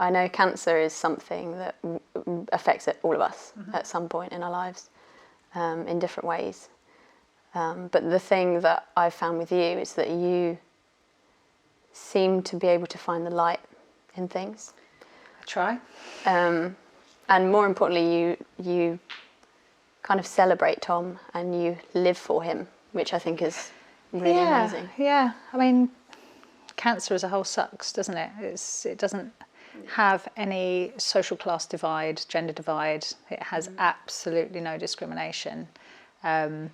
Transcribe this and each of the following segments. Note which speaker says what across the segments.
Speaker 1: I know cancer is something that affects all of us at some point in our lives, in different ways. But the thing that I've found with you is that you seem to be able to find the light in things.
Speaker 2: I try.
Speaker 1: And more importantly, you kind of celebrate Tom and you live for him, which I think is really amazing.
Speaker 2: Yeah, I mean, cancer as a whole sucks, doesn't it? It doesn't have any social class divide, gender divide. It has absolutely no discrimination. It's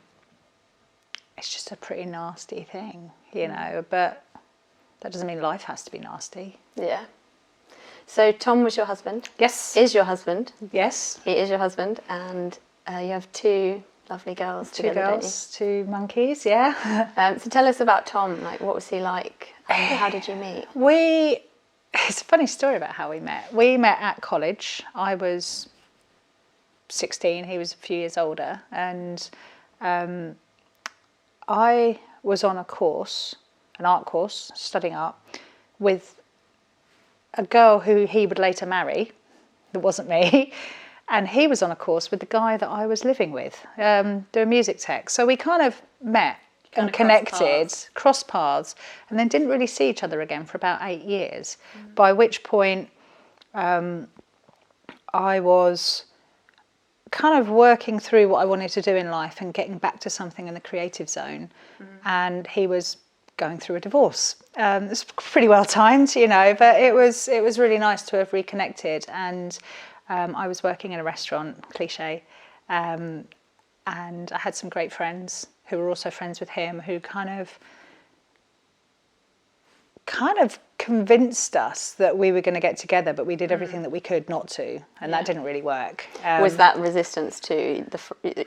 Speaker 2: just a pretty nasty thing, you know, but that doesn't mean life has to be nasty.
Speaker 1: Yeah. So Tom was your husband?
Speaker 2: Yes.
Speaker 1: Is your husband?
Speaker 2: Yes.
Speaker 1: He is your husband, and you have two lovely girls together, don't you?
Speaker 2: Two monkeys, yeah.
Speaker 1: So tell us about Tom. Like, what was he like, and how did you meet?
Speaker 2: It's a funny story about how we met. We met at college. I was 16, he was a few years older, and I was on a course, an art course, studying art, with a girl who he would later marry. That wasn't me. And he was on a course with the guy that I was living with, doing music tech. So we kind of met and connected, crossed paths, and then didn't really see each other again for about 8 years. By which point I was kind of working through what I wanted to do in life and getting back to something in the creative zone. And he was going through a divorce. It's pretty well timed, you know, but it was really nice to have reconnected. And I was working in a restaurant, cliche, and I had some great friends who were also friends with him, who kind of convinced us that we were going to get together, but we did everything that we could not to, and that didn't really work.
Speaker 1: Was that resistance to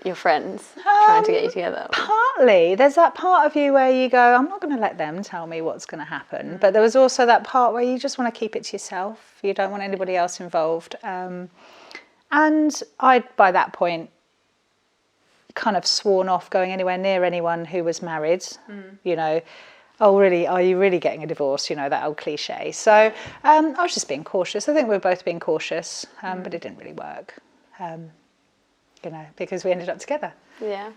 Speaker 1: your friends trying to get you together?
Speaker 2: Partly. There's that part of you where you go, I'm not going to let them tell me what's going to happen. But there was also that part where you just want to keep it to yourself. You don't want anybody else involved. And I'd, by that point, kind of sworn off going anywhere near anyone who was married, you know. Oh, really? Are you really getting a divorce? You know, that old cliche. So I was just being cautious. I think we were both being cautious, but it didn't really work, you know, because we ended up together.
Speaker 1: Yeah.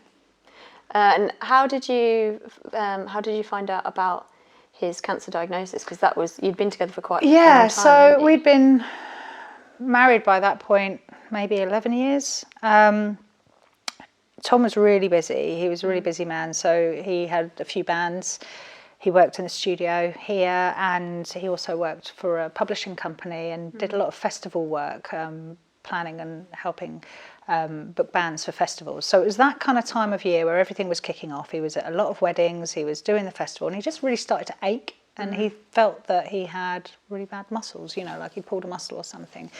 Speaker 1: And how did you find out about his cancer diagnosis? Because you'd been together for quite a long time.
Speaker 2: Yeah, so we'd been married by that point, maybe 11 years. Tom was really busy. He was a really busy man. So he had a few bands. He worked in the studio here, and he also worked for a publishing company and did a lot of festival work, planning and helping book bands for festivals. So it was that kind of time of year where everything was kicking off. He was at a lot of weddings, he was doing the festival, and he just really started to ache, and he felt that he had really bad muscles, you know, like he pulled a muscle or something,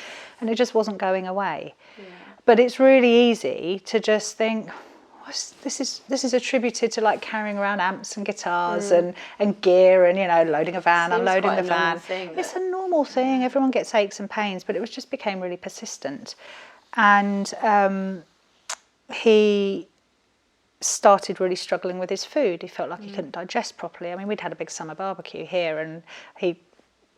Speaker 2: and it just wasn't going away. Yeah. But it's really easy to just think, this is attributed to like carrying around amps and guitars and gear and, you know, loading a van, unloading the van. It's a normal thing. Everyone gets aches and pains, but it just became really persistent. And he started really struggling with his food. He felt like he couldn't digest properly. I mean, we'd had a big summer barbecue here, and he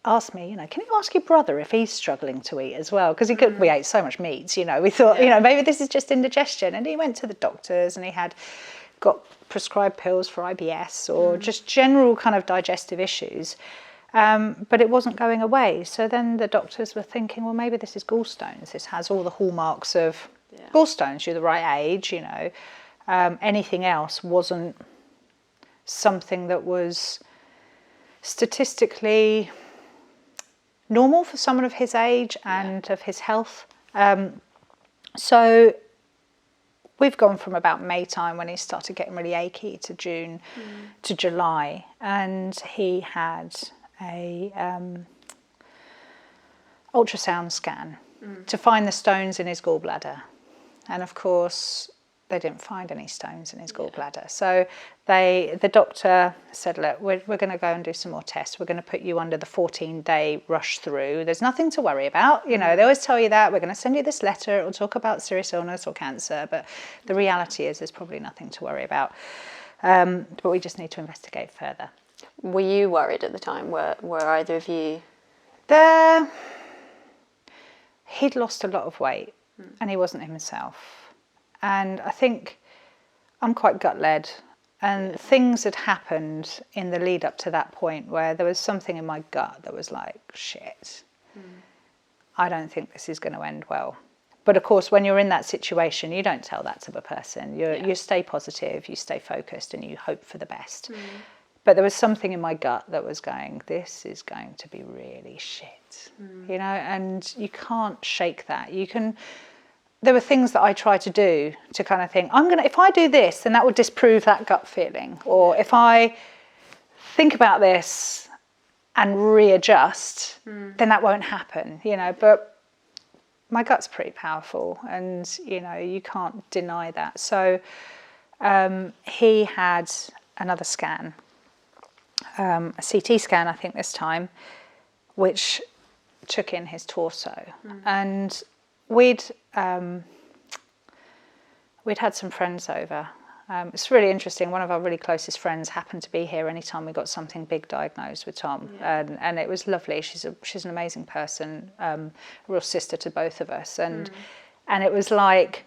Speaker 2: asked me, you know, can you ask your brother if he's struggling to eat as well? Because we ate so much meat, you know, we thought, you know, maybe this is just indigestion. And he went to the doctors, and he had got prescribed pills for IBS or just general kind of digestive issues. But it wasn't going away. So then the doctors were thinking, well, maybe this is gallstones. This has all the hallmarks of gallstones. You're the right age, you know. Anything else wasn't something that was statistically normal for someone of his age and of his health. So we've gone from about May time, when he started getting really achy, to June to July, and he had a ultrasound scan to find the stones in his gallbladder, and of course they didn't find any stones in his gallbladder. So the doctor said, look, we're going to go and do some more tests. We're going to put you under the 14-day rush through. There's nothing to worry about. You know, they always tell you that. We're going to send you this letter. It will talk about serious illness or cancer. But the reality is there's probably nothing to worry about. But we just need to investigate further.
Speaker 1: Were you worried at the time? Were either of you?
Speaker 2: he'd lost a lot of weight and he wasn't himself. And I think I'm quite gut-led, and things had happened in the lead up to that point where there was something in my gut that was like, shit, I don't think this is going to end well. But of course, when you're in that situation, you don't tell that to the person. You stay positive, you stay focused, and you hope for the best. But there was something in my gut that was going, this is going to be really shit, you know, and you can't shake that. There were things that I tried to do to kind of think, if I do this, then that will disprove that gut feeling. Or if I think about this and readjust, then that won't happen, you know, but my gut's pretty powerful, and, you know, you can't deny that. So he had another scan, a CT scan, I think this time, which took in his torso. And we'd had some friends over. It's really interesting. One of our really closest friends happened to be here anytime we got something big diagnosed with Tom, and it was lovely. She's an amazing person, a real sister to both of us, and it was like,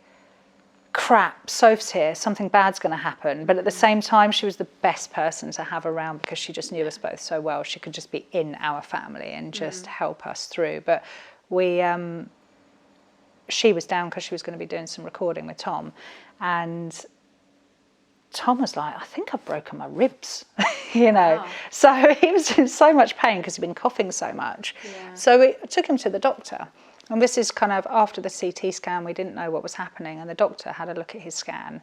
Speaker 2: crap, Soph's here, something bad's going to happen. But at the same time, she was the best person to have around because she just knew us both so well. She could just be in our family and just help us through. But she was down because she was going to be doing some recording with Tom, and Tom was like, I think I've broken my ribs, you know. Wow. So he was in so much pain because he'd been coughing so much. Yeah. So we took him to the doctor. And this is kind of after the CT scan, we didn't know what was happening. And the doctor had a look at his scan,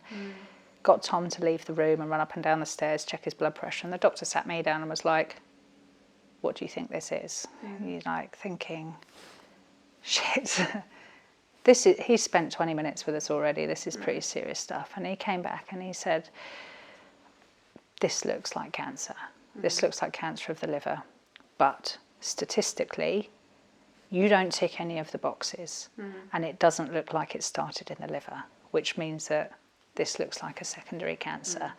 Speaker 2: got Tom to leave the room and run up and down the stairs, check his blood pressure. And the doctor sat me down and was like, what do you think this is? And you're like thinking, shit. He spent 20 minutes with us already. This is pretty serious stuff. And he came back and he said, this looks like cancer. This looks like cancer of the liver. But statistically, you don't tick any of the boxes. And it doesn't look like it started in the liver, which means that this looks like a secondary cancer.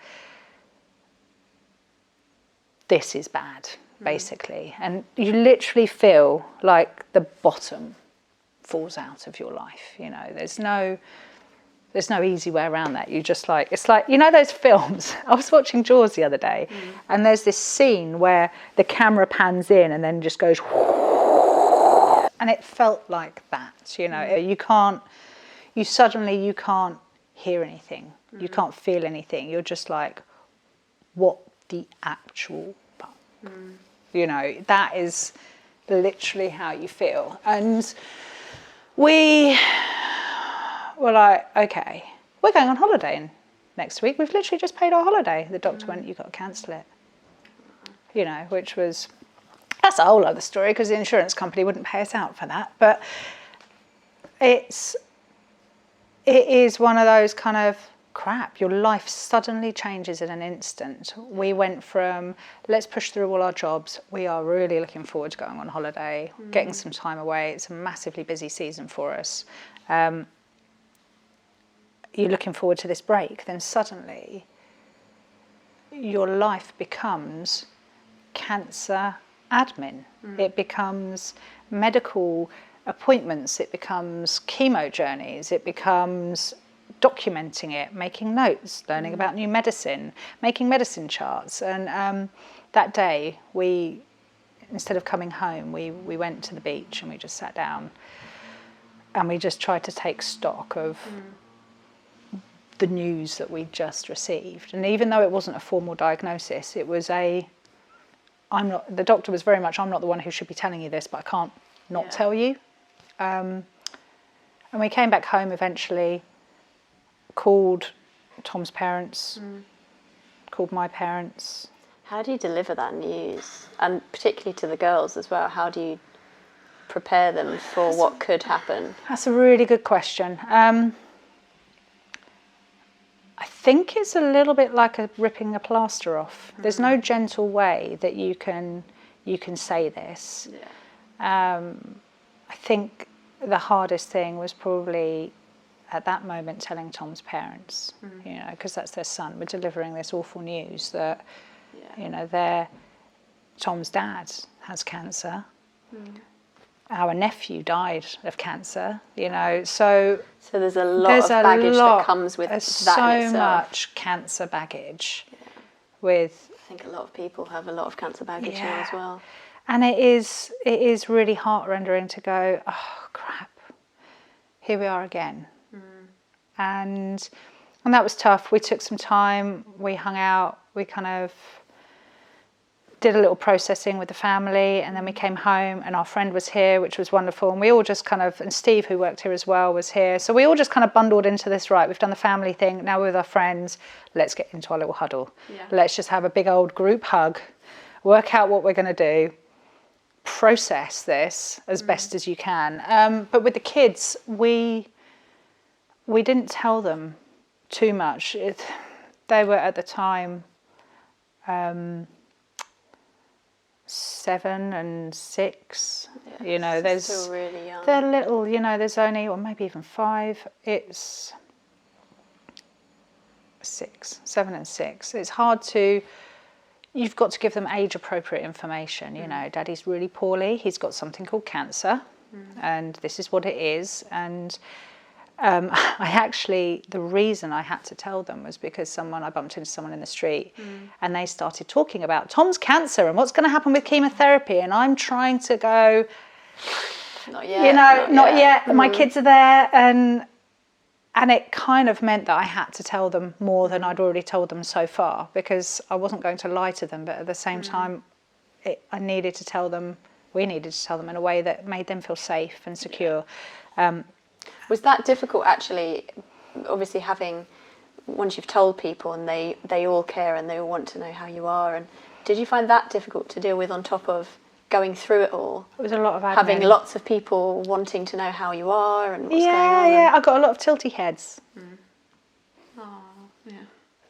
Speaker 2: This is bad, basically. And you literally feel like the bottom falls out of your life, you know. There's no easy way around that. You just like, it's like, you know those films, I was watching Jaws the other day, and there's this scene where the camera pans in and then just goes, and it felt like that, you know. You can't hear anything, you can't feel anything, you're just like, what the actual fuck, you know. That is literally how you feel. And we were like, okay, we're going on holiday next week. We've literally just paid our holiday. The doctor went, you've got to cancel it. You know, which was, that's a whole other story because the insurance company wouldn't pay us out for that. But it is one of those kind of, crap, your life suddenly changes in an instant. We went from, let's push through all our jobs. We are really looking forward to going on holiday, getting some time away. It's a massively busy season for us. You're looking forward to this break. Then suddenly your life becomes cancer admin. It becomes medical appointments. It becomes chemo journeys. It becomes documenting it, making notes, learning about new medicine, making medicine charts. And that day, instead of coming home, we went to the beach and we just sat down and we just tried to take stock of the news that we just received. And even though it wasn't a formal diagnosis, it was the doctor was very much, I'm not the one who should be telling you this, but I can't not tell you. And we came back home eventually, called Tom's parents, called my parents.
Speaker 1: How do you deliver that news? And particularly to the girls as well, how do you prepare them for what could happen?
Speaker 2: That's a really good question. I think it's a little bit like ripping a plaster off. There's no gentle way that you can say this. I think the hardest thing was probably at that moment telling Tom's parents, you know, because that's their son. We're delivering this awful news that, you know, Tom's dad has cancer. our nephew died of cancer, you know, so
Speaker 1: there's a lot of baggage that comes with that
Speaker 2: so
Speaker 1: in itself.
Speaker 2: much cancer baggage with...
Speaker 1: I think a lot of people have a lot of cancer baggage now as well.
Speaker 2: And it is really heart-rending to go, oh, crap, here we are again. And that was tough. We took some time, we hung out, we kind of did a little processing with the family, and then we came home and our friend was here, which was wonderful. And we all just kind of, and Steve, who worked here as well, was here. So we all just kind of bundled into this, right, we've done the family thing, now we're with our friends, let's get into our little huddle. Let's just have a big old group hug, work out what we're going to do, process this as best as you can. But with the kids, we didn't tell them too much. They were at the time 7 and 6. You know, there's
Speaker 1: still really young.
Speaker 2: They're little. You know, there's only, or maybe even 5. It's 7 and 6. It's hard to. You've got to give them age-appropriate information. You know, Daddy's really poorly. He's got something called cancer, and this is what it is. And the reason I had to tell them was because I bumped into someone in the street, and they started talking about Tom's cancer and what's going to happen with chemotherapy. And I'm trying to go,
Speaker 1: not yet,
Speaker 2: you know, not yet. My kids are there, and it kind of meant that I had to tell them more than I'd already told them so far, because I wasn't going to lie to them, but at the same time, we needed to tell them in a way that made them feel safe and secure.
Speaker 1: Was that difficult, actually, obviously once you've told people and they all care and they all want to know how you are, and did you find that difficult to deal with on top of going through it all?
Speaker 2: It was a lot of admin.
Speaker 1: Having lots of people wanting to know how you are and what's going on.
Speaker 2: Yeah, I got a lot of tilty heads.
Speaker 1: Oh, yeah.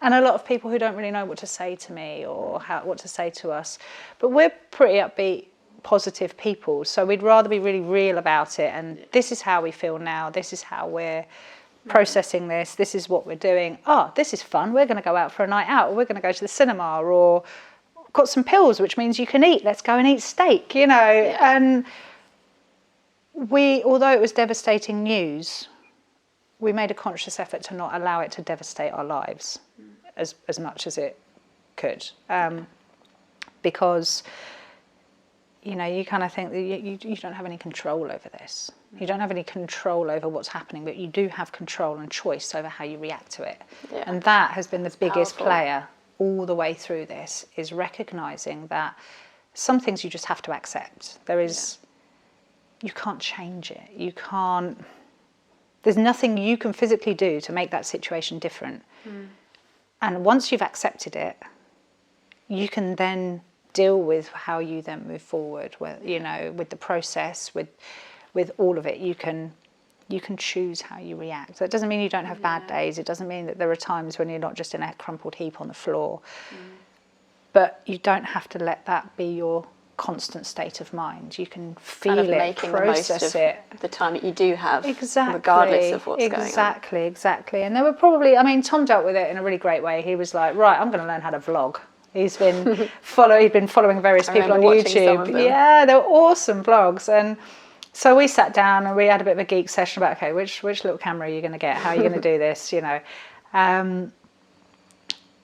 Speaker 2: And a lot of people who don't really know what to say to me or what to say to us. But we're pretty upbeat, positive people, so we'd rather be really real about it, and this is how we feel now, this is how we're processing this is what we're doing. Oh, this is fun, we're going to go out for a night out, or we're going to go to the cinema, or got some pills which means you can eat, let's go and eat steak, you know. And although it was devastating news, we made a conscious effort to not allow it to devastate our lives as much as it could, because you know, you kind of think that you don't have any control over this. You don't have any control over what's happening, but you do have control and choice over how you react to it. Yeah. And that has been the biggest player all the way through this, is recognising that some things you just have to accept. You can't change it. There's nothing you can physically do to make that situation different. And once you've accepted it, you can then deal with how you then move forward with, you know, with the process, with all of it. You can choose how you react. So it doesn't mean you don't have bad days. It doesn't mean that there are times when you're not just in a crumpled heap on the floor. But you don't have to let that be your constant state of mind. You can feel it, process it.
Speaker 1: The time that you do have, regardless of what's going on.
Speaker 2: Exactly. And there were probably, I mean, Tom dealt with it in a really great way. He was like, right, I'm going to learn how to vlog. He'd been following various people on YouTube. Yeah, they were awesome vlogs. And so we sat down and we had a bit of a geek session about, okay, which little camera are you going to get? How are you going to do this? You know, a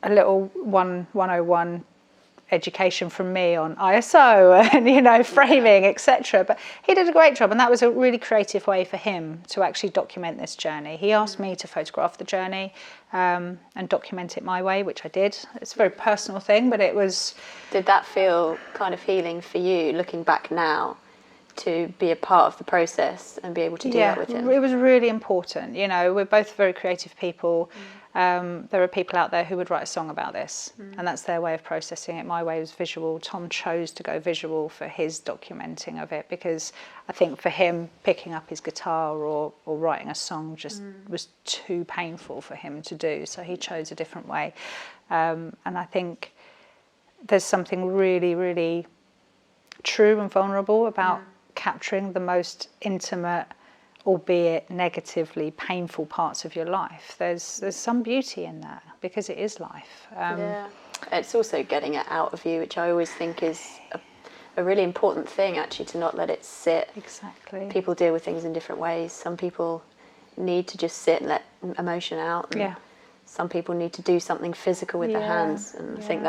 Speaker 2: little 101 education from me on ISO and, you know, framing, etc. But he did a great job, and that was a really creative way for him to actually document this journey. He asked me to photograph the journey and document it my way, which I did. It's a very personal thing, but it was...
Speaker 1: Did that feel kind of healing for you, looking back now, to be a part of the process and be able to do that with him?
Speaker 2: It was really important. You know, we're both very creative people. There are people out there who would write a song about this, and that's their way of processing it. My way was visual. Tom chose to go visual for his documenting of it, because I think for him, picking up his guitar or writing a song just was too painful for him to do, so he chose a different way. And I think there's something really, really true and vulnerable about capturing the most intimate, albeit negatively painful parts of your life. There's some beauty in that, because it is life.
Speaker 1: It's also getting it out of you, which I always think is a really important thing, actually, to not let it sit.
Speaker 2: Exactly.
Speaker 1: People deal with things in different ways. Some people need to just sit and let emotion out. And
Speaker 2: Yeah.
Speaker 1: some people need to do something physical with their hands, and I think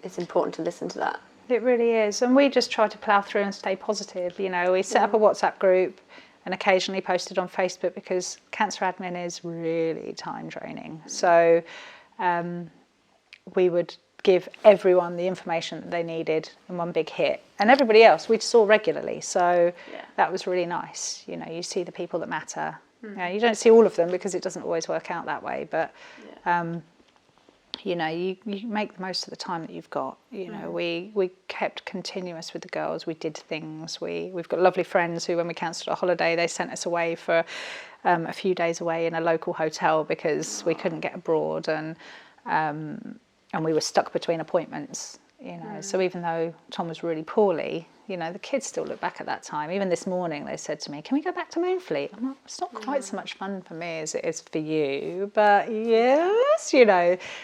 Speaker 1: it's important to listen to that.
Speaker 2: It really is. And we just try to plough through and stay positive. We set up a WhatsApp group and occasionally post it on Facebook, because cancer admin is really time draining. So we would give everyone the information that they needed in one big hit, and everybody else we saw regularly. So that was really nice. You see the people that matter. You don't see all of them, because it doesn't always work out that way, but you make the most of the time that you've got. We kept continuous with the girls. We did things. We've got lovely friends who, when we cancelled our holiday, they sent us away for a few days away in a local hotel, because we couldn't get abroad, and we were stuck between appointments. So even though Tom was really poorly, the kids still look back at that time. Even this morning they said to me, "Can we go back to Moonfleet?" I'm like, "It's not quite so much fun for me as it is for you, but yes."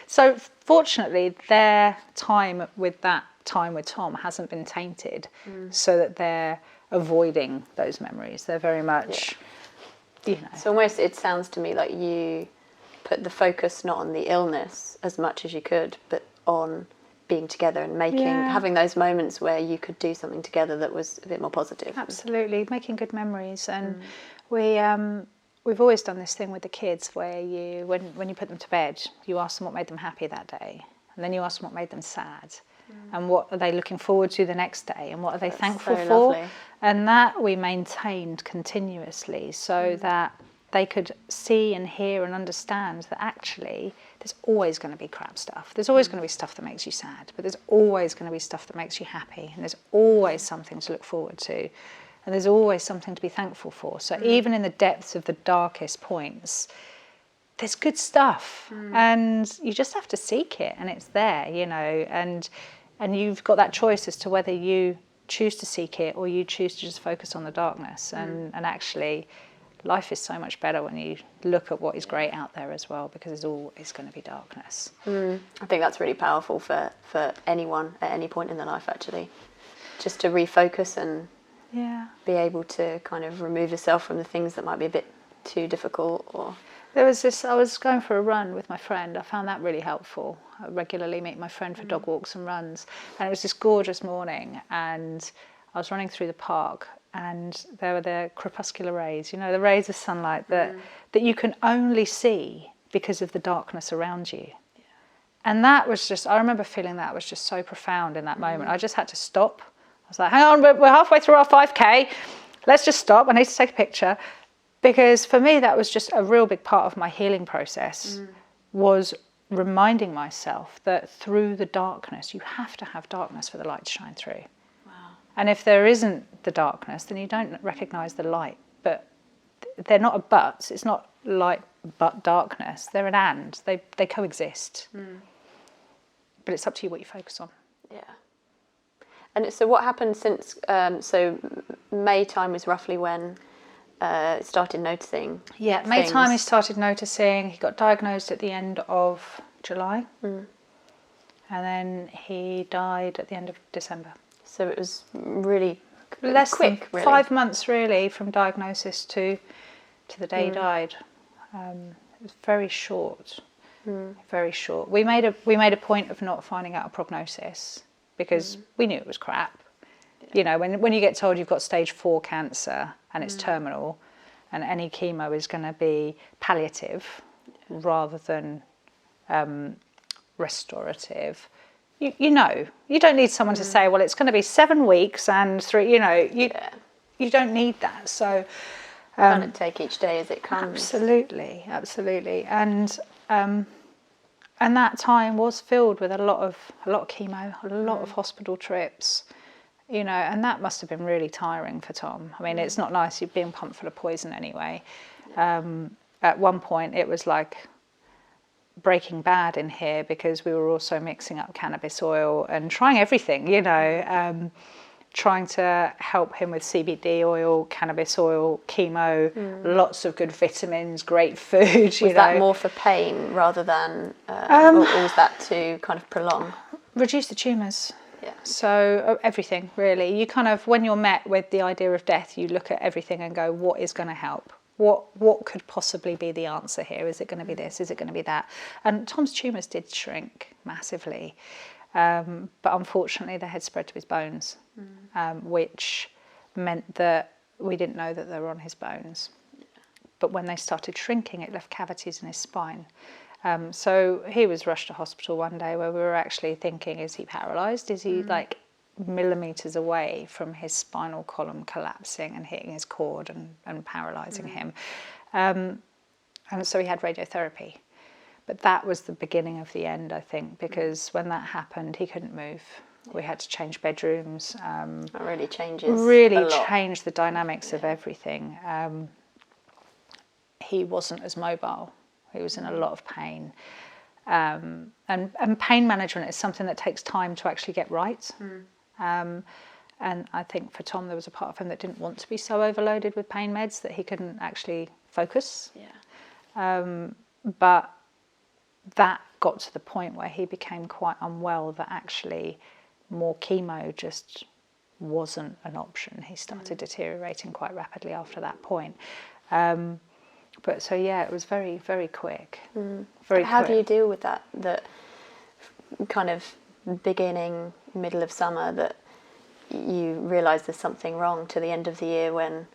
Speaker 2: So fortunately their time with Tom hasn't been tainted, so that they're avoiding those memories. They're very much
Speaker 1: So almost, it sounds to me like you put the focus not on the illness as much as you could, but on being together and having those moments where you could do something together that was a bit more positive.
Speaker 2: Absolutely, making good memories. And we've always done this thing with the kids, where when you put them to bed, you ask them what made them happy that day, and then you ask them what made them sad, and what are they looking forward to the next day, and what are they thankful for.
Speaker 1: Lovely.
Speaker 2: And that we maintained continuously, so that they could see and hear and understand that actually there's always going to be crap stuff. There's always going to be stuff that makes you sad, but there's always going to be stuff that makes you happy, and there's always something to look forward to, and there's always something to be thankful for. So even in the depths of the darkest points, there's good stuff, and you just have to seek it, and it's there, and you've got that choice as to whether you choose to seek it or you choose to just focus on the darkness. And actually, life is so much better when you look at what is great out there as well, because there's always going to be darkness.
Speaker 1: I think that's really powerful for anyone at any point in their life, actually. Just to refocus and be able to kind of remove yourself from the things that might be a bit too difficult. Or
Speaker 2: I was going for a run with my friend. I found that really helpful. I regularly meet my friend for dog walks and runs. And it was this gorgeous morning, and I was running through the park, and there were the crepuscular rays, the rays of sunlight that you can only see because of the darkness around you. Yeah. And that was just, I remember feeling that was just so profound in that moment. I just had to stop. I was like, hang on, we're halfway through our 5K. Let's just stop. I need to take a picture. Because for me, that was just a real big part of my healing process, was reminding myself that through the darkness, you have to have darkness for the light to shine through. And if there isn't the darkness, then you don't recognise the light. But they're not a but. It's not light but darkness. They're an and. They coexist. But it's up to you what you focus on.
Speaker 1: Yeah. And so what happened since, so May time was roughly when started noticing
Speaker 2: May time he started noticing. He got diagnosed at the end of July. And then he died at the end of December.
Speaker 1: So it was really
Speaker 2: less
Speaker 1: quick,
Speaker 2: than 5 months really from diagnosis to the day he died. It was very short, very short. We made a point of not finding out a prognosis, because we knew it was crap. When you get told you've got stage 4 cancer and it's terminal, and any chemo is going to be palliative rather than restorative. You don't need someone to say, well, it's going to be 7 weeks and 3. You don't need that. So
Speaker 1: kind of take each day as it comes.
Speaker 2: Absolutely, and that time was filled with a lot of chemo, a lot of hospital trips, and that must have been really tiring for Tom. I mean, it's not nice. You're being pumped full of poison anyway. At one point, it was like Breaking Bad in here, because we were also mixing up cannabis oil and trying everything, trying to help him with CBD oil, cannabis oil, chemo, lots of good vitamins, great food.
Speaker 1: Was that more for pain rather than, or was that to kind of prolong?
Speaker 2: Reduce the tumours.
Speaker 1: Yeah.
Speaker 2: So everything, really. You kind of, when you're met with the idea of death, you look at everything and go, what is going to help? What could possibly be the answer here? Is it going to be this? Is it going to be that? And Tom's tumours did shrink massively. But unfortunately, they had spread to his bones, which meant that we didn't know that they were on his bones. But when they started shrinking, it left cavities in his spine. So he was rushed to hospital one day where we were actually thinking, is he paralysed? Is he like millimetres away from his spinal column collapsing and hitting his cord and paralysing him? And so he had radiotherapy. But that was the beginning of the end, I think, because when that happened, he couldn't move. We had to change bedrooms.
Speaker 1: That really changes.
Speaker 2: Really
Speaker 1: a lot.
Speaker 2: changed the dynamics of everything. He wasn't as mobile. He was in a lot of pain. And pain management is something that takes time to actually get right. And I think for Tom, there was a part of him that didn't want to be so overloaded with pain meds that he couldn't actually focus. But that got to the point where he became quite unwell, that actually more chemo just wasn't an option. He started deteriorating quite rapidly after that point. But so, yeah, it was very, very quick.
Speaker 1: How do you deal with that kind of beginning, middle of summer, that you realise there's something wrong, to the end of the year when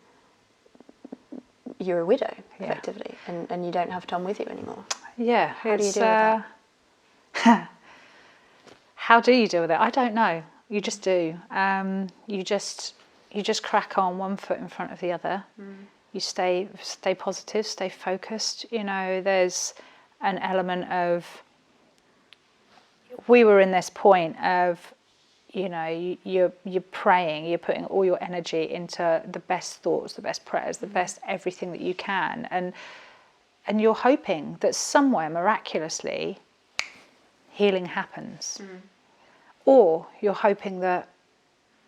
Speaker 1: you're a widow, effectively, and you don't have Tom with you anymore?
Speaker 2: Yeah.
Speaker 1: How do you deal with that?
Speaker 2: How do you deal with it? I don't know. You just do. You just crack on, one foot in front of the other. You stay positive, stay focused. You know, there's an element of, we were in this point of, you know, you're praying, you're putting all your energy into the best thoughts, the best prayers, the best everything that you can, and you're hoping that somewhere miraculously healing happens, or you're hoping that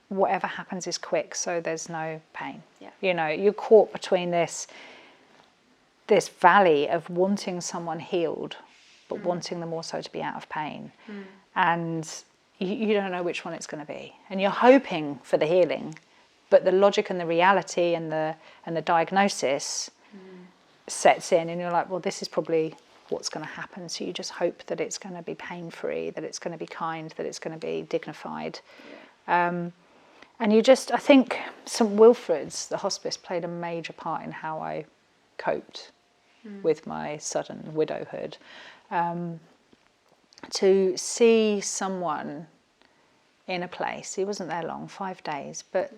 Speaker 2: whatever happens is quick, so there's no pain. You know, you're caught between this valley of wanting someone healed, but wanting them also to be out of pain, and you don't know which one it's going to be, and you're hoping for the healing, but the logic and the reality and the diagnosis sets in, and you're like, well, this is probably what's going to happen. So you just hope that it's going to be pain-free, that it's going to be kind, that it's going to be dignified. And you just, I think St Wilfrid's, the hospice, played a major part in how I coped with my sudden widowhood. To see someone in a place, he wasn't there long, 5 days, but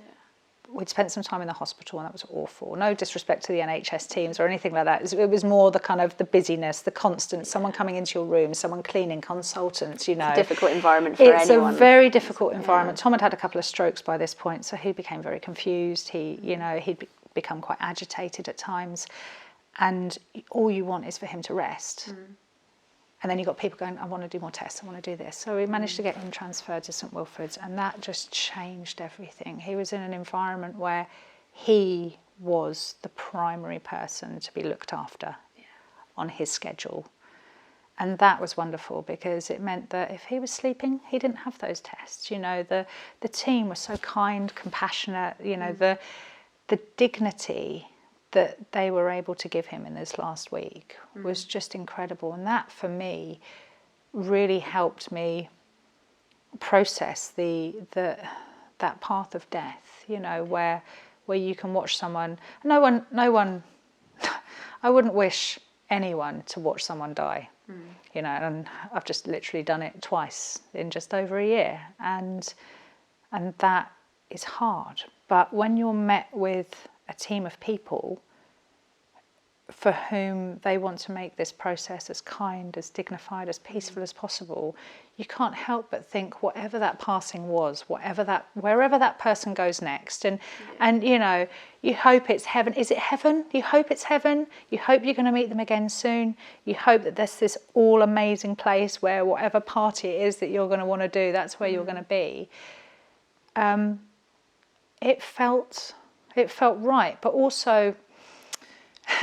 Speaker 2: we'd spent some time in the hospital, and that was awful. No disrespect to the NHS teams or anything like that. It was more the kind of the busyness, the constant, someone coming into your room, someone cleaning, consultants, you know.
Speaker 1: It's a difficult environment for anyone.
Speaker 2: It's a very difficult environment. Tom had a couple of strokes by this point, so he became very confused. He'd become quite agitated at times. And all you want is for him to rest. And then you've got people going, I want to do more tests, I want to do this. So we managed to get him transferred to St Wilfrid's, and that just changed everything. He was in an environment where he was the primary person to be looked after on his schedule. And that was wonderful, because it meant that if he was sleeping, he didn't have those tests. You know, the team was so kind, compassionate, you know, the dignity that they were able to give him in this last week was just incredible. And that, for me, really helped me process that path of death, you know, where you can watch someone. No one I wouldn't wish anyone to watch someone die, you know, and I've just literally done it twice in just over a year, and that is hard. But when you're met with a team of people for whom they want to make this process as kind, as dignified, as peaceful as possible, you can't help but think, whatever that passing was, wherever that person goes next, and you know, you hope it's heaven. Is it heaven? You hope it's heaven. You hope you're going to meet them again soon. You hope that there's this all amazing place where whatever party it is that you're going to want to do, that's where you're going to be. It felt right, but also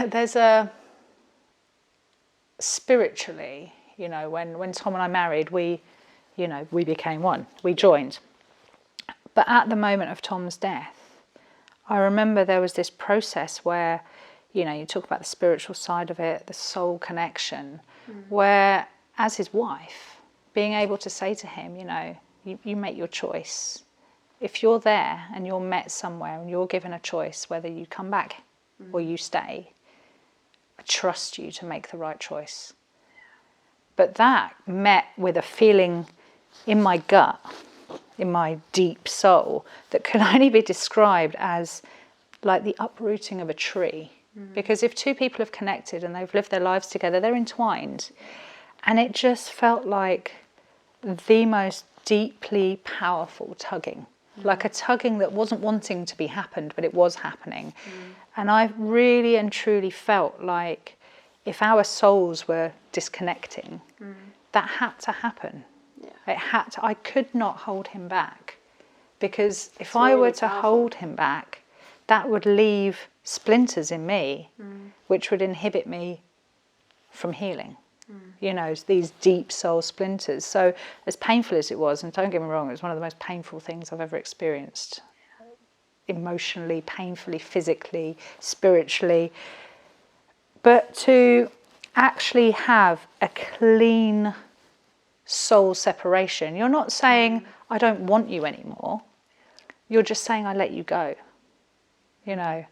Speaker 2: there's a spiritually, you know, when Tom and I married, we became one. We joined. But at the moment of Tom's death, I remember there was this process where, you know, you talk about the spiritual side of it, the soul connection, where as his wife, being able to say to him, you know, you make your choice. If you're there and you're met somewhere and you're given a choice whether you come back or you stay, I trust you to make the right choice. But that met with a feeling in my gut, in my deep soul, that can only be described as like the uprooting of a tree. Because if two people have connected and they've lived their lives together, they're entwined. And it just felt like the most deeply powerful tugging. Like a tugging that wasn't wanting to be happened, but it was happening. And I really and truly felt like if our souls were disconnecting, that had to happen. It had to. I could not hold him back, because if I were to hold him back, that would leave splinters in me, which would inhibit me from healing. You know, these deep soul splinters. So as painful as it was, and don't get me wrong, it was one of the most painful things I've ever experienced. Emotionally, painfully, physically, spiritually. But to actually have a clean soul separation, you're not saying, I don't want you anymore. You're just saying, I let you go. You know,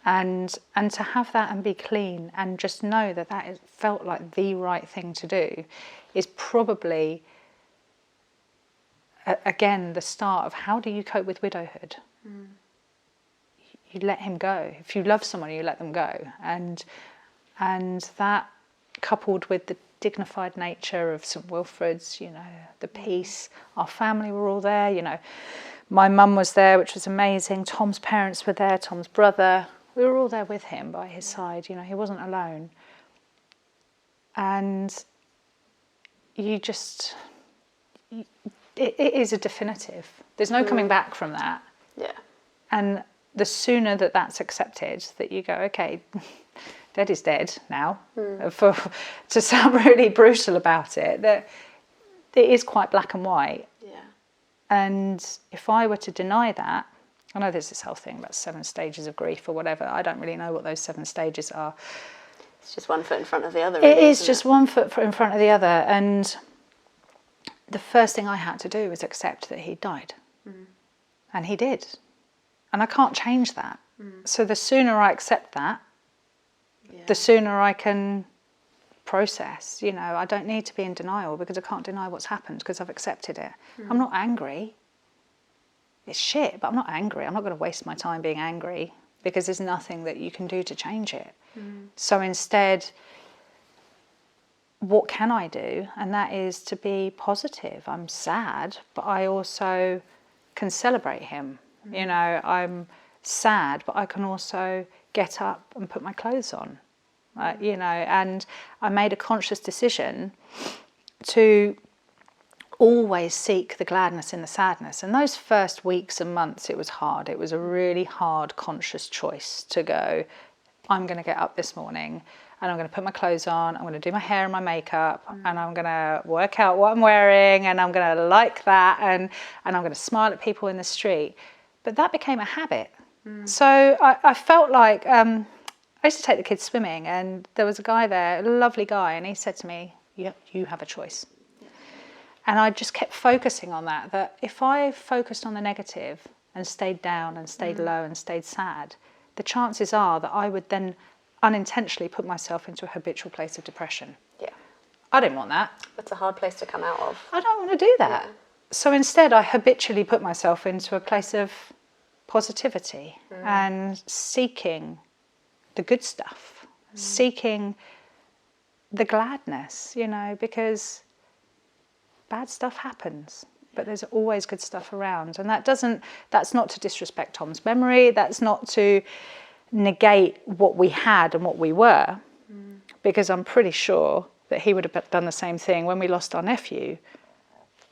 Speaker 2: and to have that and be clean and just know that that felt like the right thing to do is probably, again, the start of how do you cope with widowhood? You let him go. If you love someone, you let them go. And that, coupled with the dignified nature of St Wilfrid's, you know, the peace, our family were all there, you know. My mum was there, which was amazing. Tom's parents were there, Tom's brother. We were all there with him by his side, you know, he wasn't alone. And you just, it is a definitive. There's no coming back from that.
Speaker 1: Yeah.
Speaker 2: And the sooner that that's accepted, that you go, okay, dead is dead now, to sound really brutal about it, that it is quite black and white.
Speaker 1: Yeah.
Speaker 2: And if I were to deny that, I know there's this whole thing about 7 stages of grief or whatever. I don't really know what those 7 stages are.
Speaker 1: It's just one foot in front of the other.
Speaker 2: It is just one foot in front of the other. And the first thing I had to do was accept that he died. And he did. And I can't change that. So the sooner I accept that, the sooner I can process. You know, I don't need to be in denial, because I can't deny what's happened, because I've accepted it. I'm not angry. It's shit, but I'm not angry. I'm not going to waste my time being angry, because there's nothing that you can do to change it. So instead, what can I do? And that is to be positive. I'm sad, but I also can celebrate him. You know, I'm sad, but I can also get up and put my clothes on. You know, and I made a conscious decision to always seek the gladness in the sadness. And those first weeks and months, it was hard. It was a really hard, conscious choice to go, I'm going to get up this morning and I'm going to put my clothes on, I'm going to do my hair and my makeup, and I'm going to work out what I'm wearing, and I'm going to like that, and I'm going to smile at people in the street. But that became a habit. So I felt like, I used to take the kids swimming, and there was a guy there, a lovely guy, and he said to me, you have a choice. And I just kept focusing on that if I focused on the negative and stayed down and stayed low and stayed sad, the chances are that I would then unintentionally put myself into a habitual place of depression.
Speaker 1: Yeah.
Speaker 2: I didn't want that.
Speaker 1: That's a hard place to come out of.
Speaker 2: I don't want to do that.
Speaker 1: Yeah.
Speaker 2: So instead, I habitually put myself into a place of positivity and seeking the good stuff, seeking the gladness, you know, because bad stuff happens, but there's always good stuff around. And that's not to disrespect Tom's memory, that's not to negate what we had and what we were, because I'm pretty sure that he would have done the same thing. When we lost our nephew,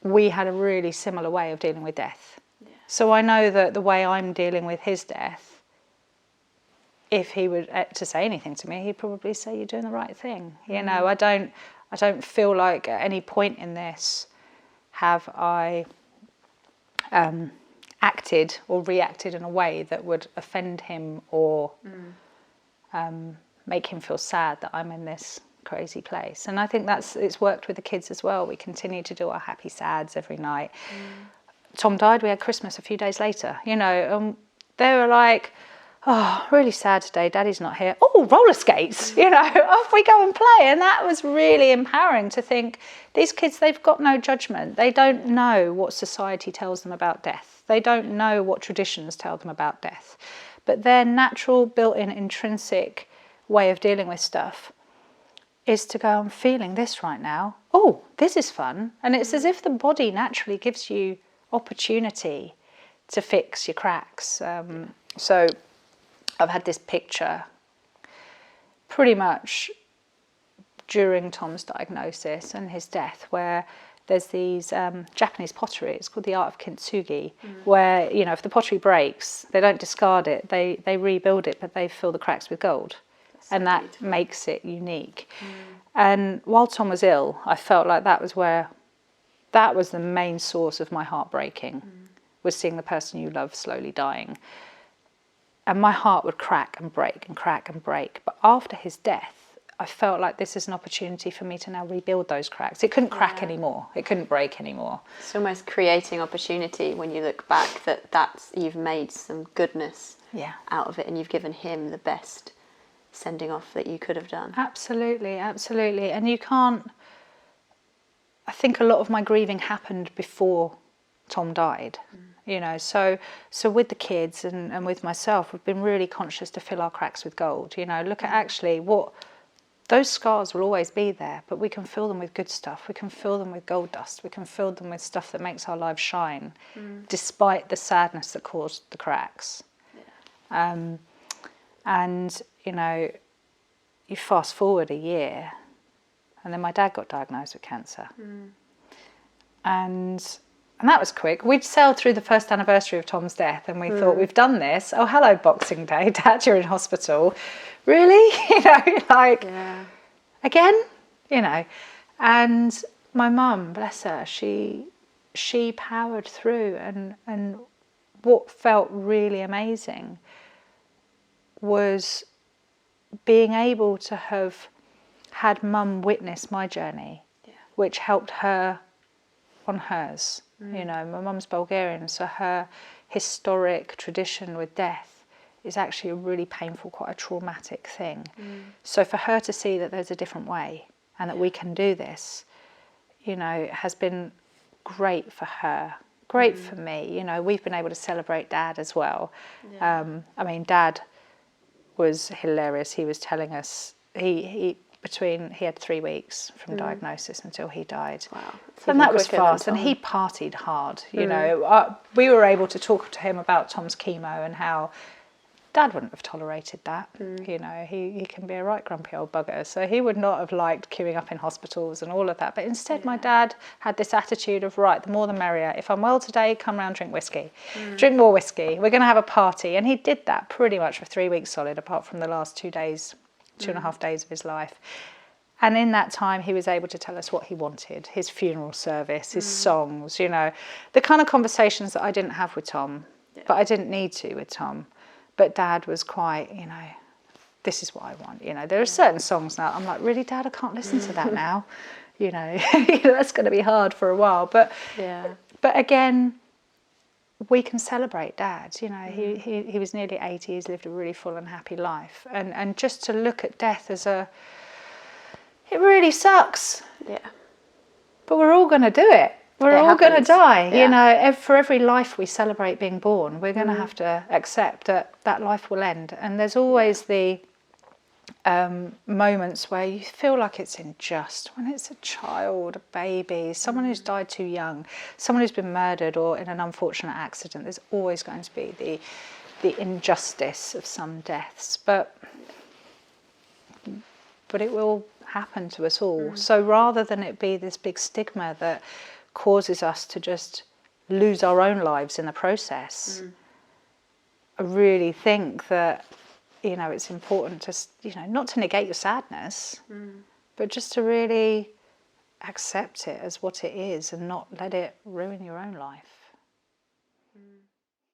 Speaker 2: we had a really similar way of dealing with death. Yeah. So I know that the way I'm dealing with his death, if he were to say anything to me, he'd probably say, you're doing the right thing. You know, I don't feel like at any point in this have I acted or reacted in a way that would offend him or make him feel sad that I'm in this crazy place. And I think it's worked with the kids as well. We continue to do our happy sads every night. Tom died, we had Christmas a few days later, you know, and they were like, oh, really sad today, Daddy's not here. Oh, roller skates, you know, off we go and play. And that was really empowering to think, these kids, they've got no judgment. They don't know what society tells them about death. They don't know what traditions tell them about death. But their natural, built-in, intrinsic way of dealing with stuff is to go, I'm feeling this right now. Oh, this is fun. And it's as if the body naturally gives you opportunity to fix your cracks. So I've had this picture pretty much during Tom's diagnosis and his death, where there's these Japanese pottery, it's called the art of kintsugi, where, you know, if the pottery breaks, they don't discard it, they rebuild it, but they fill the cracks with gold. And that makes it unique. And while Tom was ill, I felt like that was the main source of my heartbreaking, was seeing the person you love slowly dying. And my heart would crack and break and crack and break. But after his death, I felt like this is an opportunity for me to now rebuild those cracks. It couldn't crack anymore. It couldn't break anymore.
Speaker 1: It's almost creating opportunity when you look back that's you've made some goodness out of it, and you've given him the best sending off that you could have done.
Speaker 2: Absolutely, absolutely. And you can't... I think a lot of my grieving happened before Tom died. You know, so with the kids and with myself, we've been really conscious to fill our cracks with gold. You know, look at actually what those scars will always be there, but we can fill them with good stuff. We can fill them with gold dust. We can fill them with stuff that makes our lives shine, despite the sadness that caused the cracks. And you know, you fast forward a year, and then my dad got diagnosed with cancer, and that was quick. We'd sailed through the first anniversary of Tom's death, and we thought, we've done this. Oh, hello, Boxing Day. Dad, you're in hospital. Really? You know, like, again? You know. And my mum, bless her, she powered through. And what felt really amazing was being able to have had Mum witness my journey, which helped her on hers. You know, my mum's Bulgarian, so her historic tradition with death is actually a really painful, quite a traumatic thing. So for her to see that there's a different way and that we can do this, you know, has been great for her, great for me. You know, we've been able to celebrate Dad as well. I mean, Dad was hilarious. He was telling us, he had 3 weeks from diagnosis until he died.
Speaker 1: Wow.
Speaker 2: And that was fast. And he partied hard, you know. We were able to talk to him about Tom's chemo and how Dad wouldn't have tolerated that. You know, he can be a right grumpy old bugger. So he would not have liked queuing up in hospitals and all of that. But instead, my dad had this attitude of, right, the more the merrier. If I'm well today, come round, drink whiskey. Drink more whiskey. We're going to have a party. And he did that pretty much for 3 weeks solid, apart from the last 2 days, 2.5 days of his life. And in that time, he was able to tell us what he wanted, his funeral service, his songs, you know, the kind of conversations that I didn't have with Tom, but I didn't need to with Tom. But Dad was quite, you know, this is what I want. You know, there are certain songs now, I'm like, really, Dad, I can't listen to that now. You know, that's going to be hard for a while. But again, we can celebrate Dad. You know, he was nearly 80. He's lived a really full and happy life. And just to look at death as it really sucks. Yeah. But we're all going to do it. We're all going to die. You know, for every life we celebrate being born, we're going to have to accept that life will end. And there's always the moments where you feel like it's unjust, when it's a child, a baby, someone who's died too young, someone who's been murdered or in an unfortunate accident. There's always going to be the injustice of some deaths. But it will happen to us all. So rather than it be this big stigma that causes us to just lose our own lives in the process, I really think that, you know, it's important to, you know, not to negate your sadness, but just to really accept it as what it is and not let it ruin your own life.